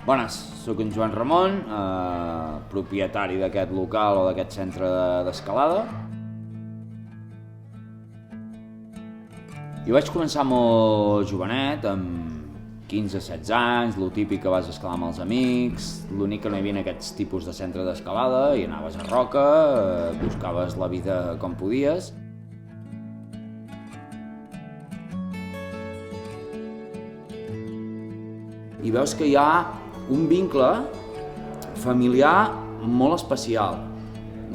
Bones, sóc en Joan Ramon, propietari d'aquest local o d'aquest centre d'escalada. I vaig començar molt jovenet, amb 15-16 anys, lo típic que vas escalar amb els amics, l'únic que no hi havia aquests tipus de centre d'escalada, i anaves a roca, buscaves la vida com podies. I veus que hi ha un vincle familiar molt especial.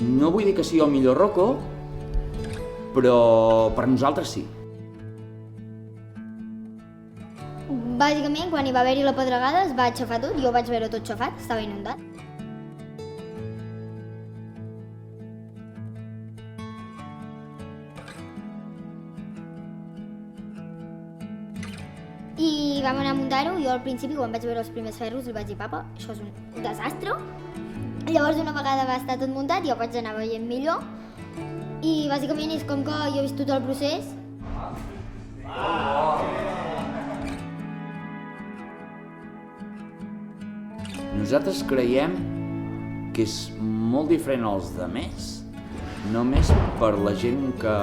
No vull dir que sigui el millor roco, però per nosaltres sí. Bàsicament, quan hi va haver-hi la pedregada es va aixafar tot, jo vaig veure tot xafat, estava inundat. I vam anar a muntar-ho, jo al principi quan vaig veure els primers ferros li vaig dir papa, això és un desastre. Llavors una vegada va estar tot muntat jo vaig anar veient millor i bàsicament és com que jo he vist tot el procés. Nosaltres creiem que és molt diferent als demés, només per la gent que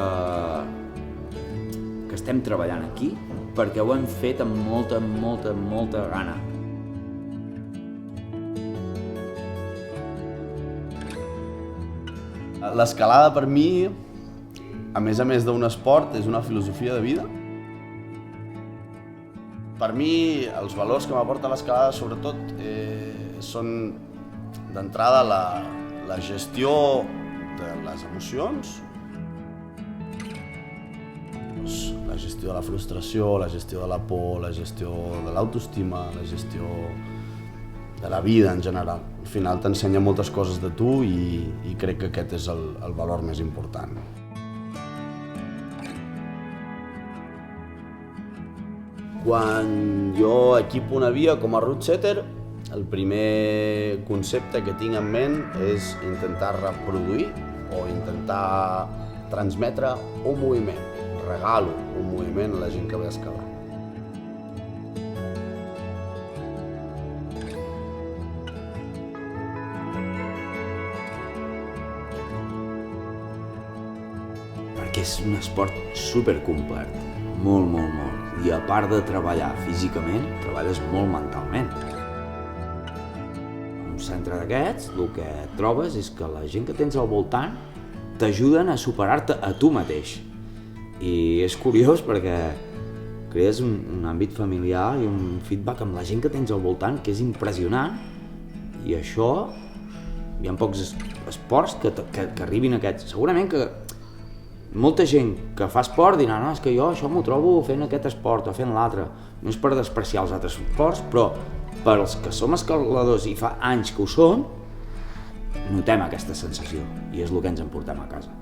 estem treballant aquí, perquè ho hem fet amb molta gana. L'escalada per mi, a més d'un esport, és una filosofia de vida. Per mi, els valors que m'aporta l'escalada, sobretot, són d'entrada la gestió de les emocions, la gestió de la frustració, la gestió de la por, la gestió de l'autoestima, la gestió de la vida en general. Al final t'ensenya moltes coses de tu i crec que aquest és el valor més important. Quan jo equipo una via com a route setter, el primer concepte que tinc en ment és intentar reproduir o intentar transmetre un moviment. Regalo un moviment a la gent que ve a escalar. Perquè és un esport supercomplet, molt. I a part de treballar físicament, treballes molt mentalment. En un centre d'aquests, el que trobes és que la gent que tens al voltant t'ajuden a superar-te a tu mateix. I és curiós perquè crees un àmbit familiar i un feedback amb la gent que tens al voltant que és impressionant, i això hi ha pocs esports que arribin a aquests. Segurament que molta gent que fa esport dirà no, és que jo això m'ho trobo fent aquest esport o fent l'altre. No és per despreciar els altres esports, però per als que som escaladors i fa anys que ho som, notem aquesta sensació i és el que ens en portem a casa.